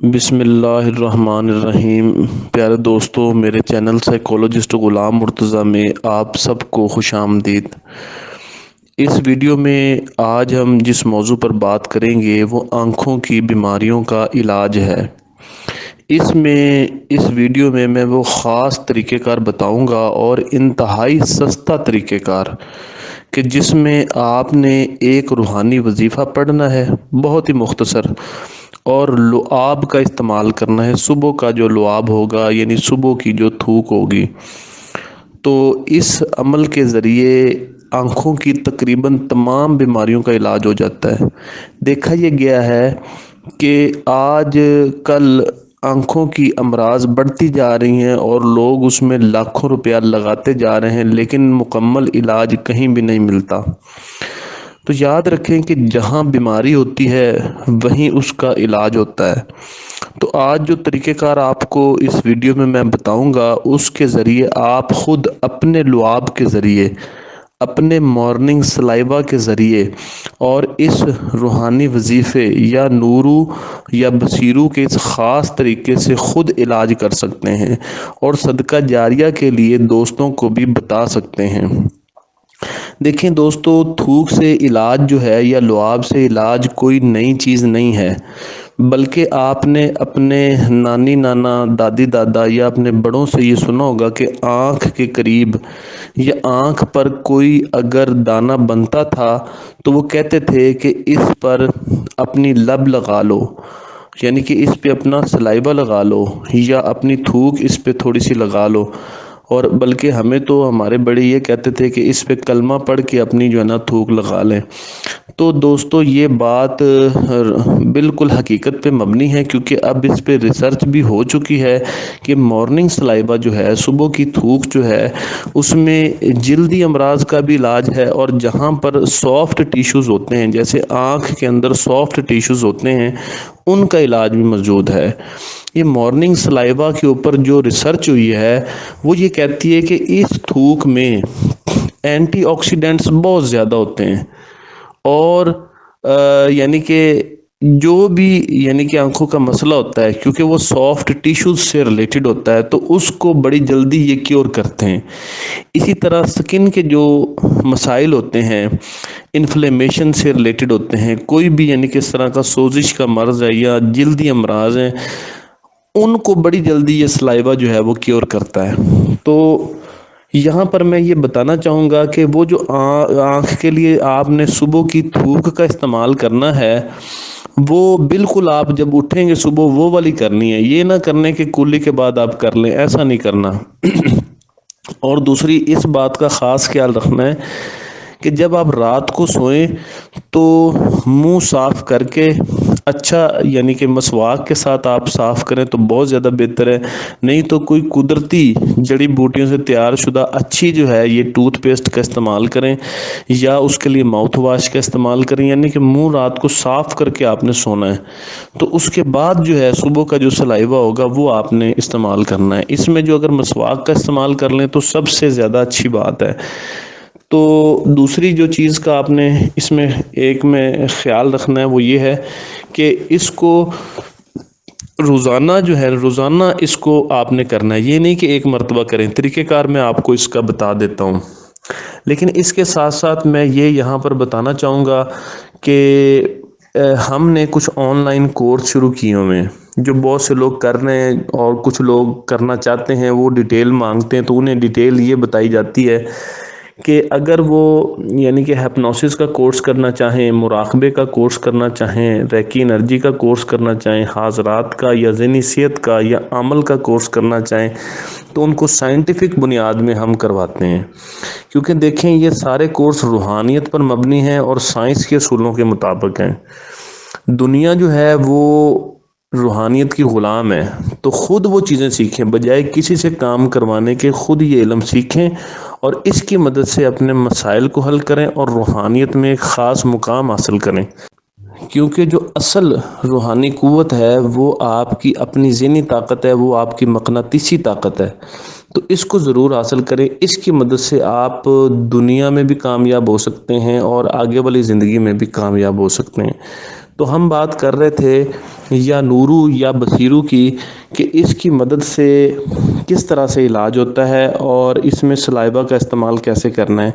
بسم اللہ الرحمن الرحیم۔ پیارے دوستو، میرے چینل سائیکولوجسٹ غلام مرتضیٰ میں آپ سب کو خوش آمدید۔ اس ویڈیو میں آج ہم جس موضوع پر بات کریں گے وہ آنکھوں کی بیماریوں کا علاج ہے۔ اس ویڈیو میں میں وہ خاص طریقہ کار بتاؤں گا اور انتہائی سستا طریقہ کار کہ جس میں آپ نے ایک روحانی وظیفہ پڑھنا ہے، بہت ہی مختصر، اور لعاب کا استعمال کرنا ہے۔ صبح کا جو لعاب ہوگا، یعنی صبح کی جو تھوک ہوگی، تو اس عمل کے ذریعے آنکھوں کی تقریباً تمام بیماریوں کا علاج ہو جاتا ہے۔ دیکھا یہ گیا ہے کہ آج کل آنکھوں کی امراض بڑھتی جا رہی ہیں اور لوگ اس میں لاکھوں روپیہ لگاتے جا رہے ہیں، لیکن مکمل علاج کہیں بھی نہیں ملتا۔ تو یاد رکھیں کہ جہاں بیماری ہوتی ہے وہیں اس کا علاج ہوتا ہے۔ تو آج جو طریقہ کار آپ کو اس ویڈیو میں بتاؤں گا، اس کے ذریعے آپ خود اپنے لعاب کے ذریعے، اپنے مارننگ سلائیوا کے ذریعے اور اس روحانی وظیفے یا نورو یا بصیرو کے اس خاص طریقے سے خود علاج کر سکتے ہیں اور صدقہ جاریہ کے لیے دوستوں کو بھی بتا سکتے ہیں۔ دیکھیں دوستو، تھوک سے علاج جو ہے یا لعاب سے علاج کوئی نئی چیز نہیں ہے، بلکہ آپ نے اپنے نانی نانا، دادی دادا یا اپنے بڑوں سے یہ سنا ہوگا کہ آنکھ کے قریب یا آنکھ پر کوئی اگر دانہ بنتا تھا تو وہ کہتے تھے کہ اس پر اپنی لب لگا لو، یعنی کہ اس پہ اپنا سلائیوا لگا لو یا اپنی تھوک اس پہ تھوڑی سی لگا لو، اور بلکہ ہمیں تو ہمارے بڑے یہ کہتے تھے کہ اس پہ کلمہ پڑھ کے اپنی جو ہے نا تھوک لگا لیں۔ تو دوستو یہ بات بالکل حقیقت پہ مبنی ہے، کیونکہ اب اس پہ ریسرچ بھی ہو چکی ہے کہ مارننگ سلائیوا جو ہے، صبح کی تھوک جو ہے، اس میں جلدی امراض کا بھی علاج ہے، اور جہاں پر سافٹ ٹیشوز ہوتے ہیں، جیسے آنکھ کے اندر سافٹ ٹیشوز ہوتے ہیں، ان کا علاج بھی موجود ہے۔ یہ مارننگ سلائیوا کے اوپر جو ریسرچ ہوئی ہے وہ یہ کہتی ہے کہ اس تھوک میں اینٹی آکسیڈنٹس بہت زیادہ ہوتے ہیں، اور یعنی کہ جو بھی یعنی کہ آنکھوں کا مسئلہ ہوتا ہے، کیونکہ وہ سافٹ ٹیشوز سے ریلیٹڈ ہوتا ہے، تو اس کو بڑی جلدی یہ کیور کرتے ہیں۔ اسی طرح سکن کے جو مسائل ہوتے ہیں، انفلیمیشن سے ریلیٹڈ ہوتے ہیں، کوئی بھی یعنی کہ اس طرح کا سوزش کا مرض ہے یا جلدی امراض ہیں، ان کو بڑی جلدی یہ سلائیوا جو ہے وہ کیور کرتا ہے۔ تو یہاں پر میں یہ بتانا چاہوں گا کہ وہ جو آنکھ کے لیے آپ نے صبح کی تھوک کا استعمال کرنا ہے، وہ بالکل آپ جب اٹھیں گے صبح وہ والی کرنی ہے، یہ نہ کرنے کہ کلی کے بعد آپ کر لیں، ایسا نہیں کرنا۔ اور دوسری اس بات کا خاص خیال رکھنا ہے کہ جب آپ رات کو سوئیں تو منہ صاف کر کے اچھا یعنی کہ مسواک کے ساتھ آپ صاف کریں تو بہت زیادہ بہتر ہے، نہیں تو کوئی قدرتی جڑی بوٹیوں سے تیار شدہ اچھی جو ہے یہ ٹوتھ پیسٹ کا استعمال کریں، یا اس کے لیے ماؤتھ واش کا استعمال کریں، یعنی کہ منہ رات کو صاف کر کے آپ نے سونا ہے۔ تو اس کے بعد جو ہے صبح کا جو سلائیوا ہوگا وہ آپ نے استعمال کرنا ہے۔ اس میں جو اگر مسواک کا استعمال کر لیں تو سب سے زیادہ اچھی بات ہے۔ تو دوسری جو چیز کا آپ نے اس میں ایک میں خیال رکھنا ہے وہ یہ ہے کہ اس کو روزانہ جو ہے روزانہ اس کو آپ نے کرنا ہے، یہ نہیں کہ ایک مرتبہ کریں۔ طریقہ کار میں آپ کو اس کا بتا دیتا ہوں، لیکن اس کے ساتھ ساتھ میں یہ یہاں پر بتانا چاہوں گا کہ ہم نے کچھ آن لائن کورس شروع کیے ہوئے ہیں جو بہت سے لوگ کر رہے ہیں، اور کچھ لوگ کرنا چاہتے ہیں، وہ ڈیٹیل مانگتے ہیں، تو انہیں ڈیٹیل یہ بتائی جاتی ہے کہ اگر وہ یعنی کہ ہپنوسس کا کورس کرنا چاہیں، مراقبے کا کورس کرنا چاہیں، ریکی انرجی کا کورس کرنا چاہیں، حاضرات کا یا ذہنی صحت کا یا عمل کا کورس کرنا چاہیں، تو ان کو سائنٹیفک بنیاد میں ہم کرواتے ہیں، کیونکہ دیکھیں یہ سارے کورس روحانیت پر مبنی ہیں اور سائنس کے اصولوں کے مطابق ہیں۔ دنیا جو ہے وہ روحانیت کی غلام ہے، تو خود وہ چیزیں سیکھیں، بجائے کسی سے کام کروانے کے خود یہ علم سیکھیں اور اس کی مدد سے اپنے مسائل کو حل کریں اور روحانیت میں ایک خاص مقام حاصل کریں۔ کیونکہ جو اصل روحانی قوت ہے وہ آپ کی اپنی ذہنی طاقت ہے، وہ آپ کی مقناطیسی طاقت ہے، تو اس کو ضرور حاصل کریں۔ اس کی مدد سے آپ دنیا میں بھی کامیاب ہو سکتے ہیں اور آگے والی زندگی میں بھی کامیاب ہو سکتے ہیں۔ تو ہم بات کر رہے تھے یا نورو یا بصیرو کی، کہ اس کی مدد سے کس طرح سے علاج ہوتا ہے اور اس میں سلائبہ کا استعمال کیسے کرنا ہے۔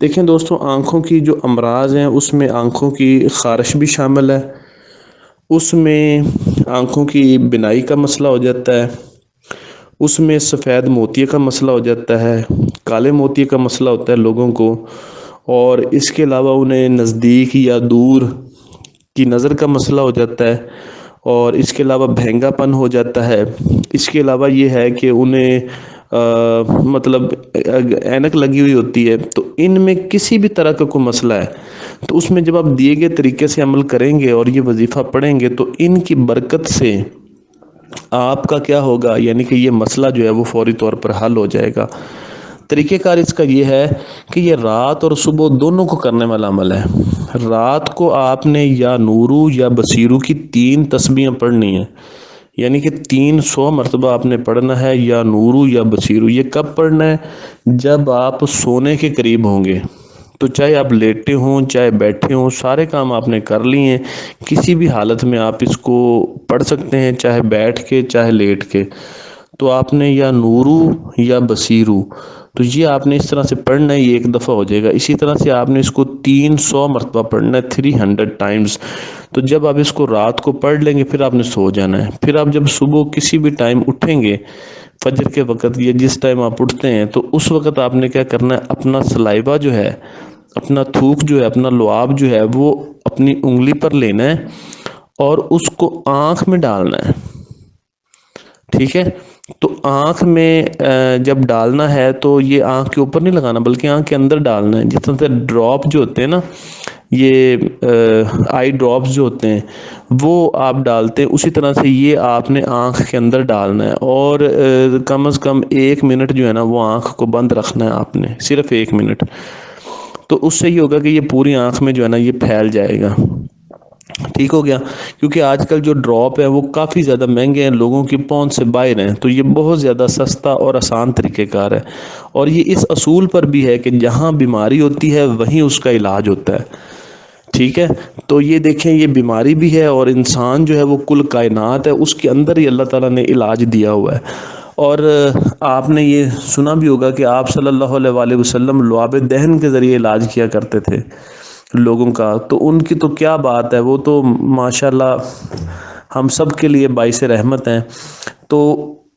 دیکھیں دوستو، آنکھوں کی جو امراض ہیں اس میں آنکھوں کی خارش بھی شامل ہے، اس میں آنکھوں کی بینائی کا مسئلہ ہو جاتا ہے، اس میں سفید موتیے کا مسئلہ ہو جاتا ہے، کالے موتیے کا مسئلہ ہوتا ہے لوگوں کو، اور اس کے علاوہ انہیں نزدیک یا دور کی نظر کا مسئلہ ہو جاتا ہے، اور اس کے علاوہ بھینگا پن ہو جاتا ہے۔ اس کے علاوہ یہ ہے کہ انہیں مطلب اینک لگی ہوئی ہوتی ہے۔ تو ان میں کسی بھی طرح کا کوئی مسئلہ ہے تو اس میں جب آپ دیے گئے طریقے سے عمل کریں گے اور یہ وظیفہ پڑھیں گے تو ان کی برکت سے آپ کا کیا ہوگا، یعنی کہ یہ مسئلہ جو ہے وہ فوری طور پر حل ہو جائے گا۔ طریقہ کار اس کا یہ ہے کہ یہ رات اور صبح دونوں کو کرنے والا عمل ہے۔ رات کو آپ نے یا نورو یا بصیرو کی 3 تسبیحیں پڑھنی ہیں، یعنی کہ 300 مرتبہ آپ نے پڑھنا ہے یا نورو یا بصیرو۔ یہ کب پڑھنا ہے؟ جب آپ سونے کے قریب ہوں گے، تو چاہے آپ لیٹے ہوں چاہے بیٹھے ہوں، سارے کام آپ نے کر لیے ہیں، کسی بھی حالت میں آپ اس کو پڑھ سکتے ہیں، چاہے بیٹھ کے چاہے لیٹ کے۔ تو آپ نے یا نورو یا بصیرو، تو یہ آپ نے اس طرح سے پڑھنا ہے، یہ ایک دفعہ ہو جائے گا۔ اسی طرح سے آپ نے اس کو 300 مرتبہ پڑھنا ہے، 300 ٹائمز۔ تو جب آپ اس کو رات کو پڑھ لیں گے پھر آپ نے سو جانا ہے۔ پھر آپ جب صبح کسی بھی ٹائم اٹھیں گے، فجر کے وقت یا جس ٹائم آپ اٹھتے ہیں، تو اس وقت آپ نے کیا کرنا ہے، اپنا سلائبہ جو ہے، اپنا تھوک جو ہے، اپنا لعاب جو ہے، وہ اپنی انگلی پر لینا ہے اور اس کو آنکھ میں ڈالنا ہے، ٹھیک ہے؟ تو آنکھ میں جب ڈالنا ہے تو یہ آنکھ کے اوپر نہیں لگانا بلکہ آنکھ کے اندر ڈالنا ہے۔ جس طرح سے ڈراپ جو ہوتے ہیں نا، یہ آئی ڈراپس جو ہوتے ہیں وہ آپ ڈالتے ہیں، اسی طرح سے یہ آپ نے آنکھ کے اندر ڈالنا ہے، اور کم از کم 1 منٹ جو ہے نا وہ آنکھ کو بند رکھنا ہے آپ نے، صرف 1 منٹ۔ تو اس سے یہ ہوگا کہ یہ پوری آنکھ میں جو ہے نا یہ پھیل جائے گا، ٹھیک ہو گیا؟ کیونکہ آج کل جو ڈراپ ہے وہ کافی زیادہ مہنگے ہیں، لوگوں کی پہنچ سے باہر ہیں، تو یہ بہت زیادہ سستا اور آسان طریقہ کار ہے، اور یہ اس اصول پر بھی ہے کہ جہاں بیماری ہوتی ہے وہیں اس کا علاج ہوتا ہے، ٹھیک ہے؟ تو یہ دیکھیں، یہ بیماری بھی ہے اور انسان جو ہے وہ کل کائنات ہے، اس کے اندر ہی اللہ تعالیٰ نے علاج دیا ہوا ہے۔ اور آپ نے یہ سنا بھی ہوگا کہ آپ صلی اللہ علیہ وآلہ وسلم لعاب دہن کے ذریعے علاج کیا کرتے تھے لوگوں کا، تو ان کی تو کیا بات ہے، وہ تو ماشاءاللہ ہم سب کے لیے باعث رحمت ہیں۔ تو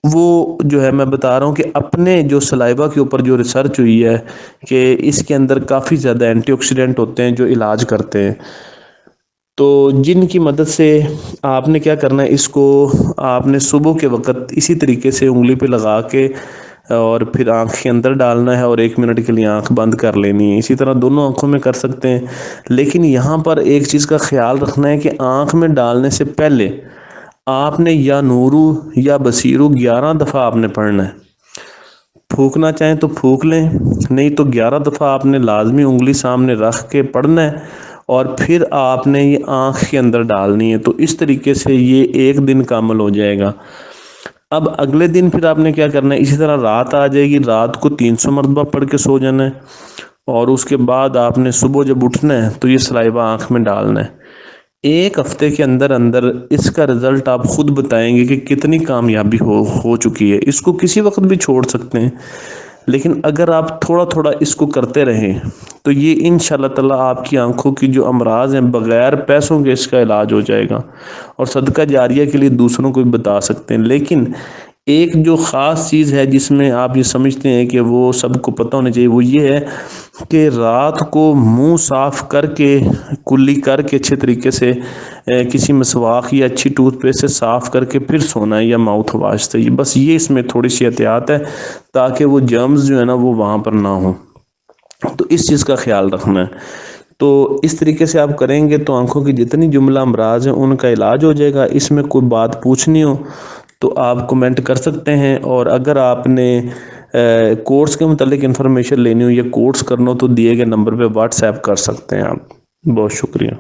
وہ جو ہے، میں بتا رہا ہوں کہ اپنے جو سلائبہ کے اوپر جو ریسرچ ہوئی ہے کہ اس کے اندر کافی زیادہ اینٹی آکسیڈنٹ ہوتے ہیں جو علاج کرتے ہیں، تو جن کی مدد سے آپ نے کیا کرنا ہے، اس کو آپ نے صبح کے وقت اسی طریقے سے انگلی پہ لگا کے اور پھر آنکھ کے اندر ڈالنا ہے اور 1 منٹ کے لیے آنکھ بند کر لینی ہے۔ اسی طرح دونوں آنکھوں میں کر سکتے ہیں، لیکن یہاں پر ایک چیز کا خیال رکھنا ہے کہ آنکھ میں ڈالنے سے پہلے آپ نے یا نورو یا بصیرو 11 دفعہ آپ نے پڑھنا ہے۔ پھونکنا چاہیں تو پھونک لیں، نہیں تو 11 دفعہ آپ نے لازمی انگلی سامنے رکھ کے پڑھنا ہے، اور پھر آپ نے یہ آنکھ کے اندر ڈالنی ہے۔ تو اس طریقے سے یہ 1 دن کا عمل ہو جائے گا۔ اب اگلے دن پھر آپ نے کیا کرنا ہے، اسی طرح رات آ جائے گی، رات کو 300 مرتبہ پڑھ کے سو جانا ہے، اور اس کے بعد آپ نے صبح جب اٹھنا ہے تو یہ سلائبہ آنکھ میں ڈالنا ہے۔ 1 ہفتے کے اندر اندر اس کا رزلٹ آپ خود بتائیں گے کہ کتنی کامیابی ہو چکی ہے۔ اس کو کسی وقت بھی چھوڑ سکتے ہیں، لیکن اگر آپ تھوڑا تھوڑا اس کو کرتے رہیں تو یہ انشاءاللہ تعالی آپ کی آنکھوں کی جو امراض ہیں بغیر پیسوں کے اس کا علاج ہو جائے گا، اور صدقہ جاریہ کے لیے دوسروں کو بھی بتا سکتے ہیں۔ لیکن ایک جو خاص چیز ہے جس میں آپ یہ سمجھتے ہیں کہ وہ سب کو پتہ ہونا چاہیے، وہ یہ ہے کہ رات کو منہ صاف کر کے، کلی کر کے اچھے طریقے سے کسی مسواک یا اچھی ٹوتھ پیسٹ سے صاف کر کے پھر سونا ہے، یا ماؤتھ واش سے۔ بس یہ اس میں تھوڑی سی احتیاط ہے تاکہ وہ جرمز جو ہے نا وہ وہاں پر نہ ہوں، تو اس چیز کا خیال رکھنا ہے۔ تو اس طریقے سے آپ کریں گے تو آنکھوں کی جتنی جملہ امراض ہیں ان کا علاج ہو جائے گا۔ اس میں کوئی بات پوچھنی ہو تو آپ کمنٹ کر سکتے ہیں، اور اگر آپ نے کورس کے متعلق انفارمیشن لینی ہو یا کورس کرنا ہو تو دیے گئے نمبر پہ واٹس ایپ کر سکتے ہیں آپ۔ بہت شکریہ۔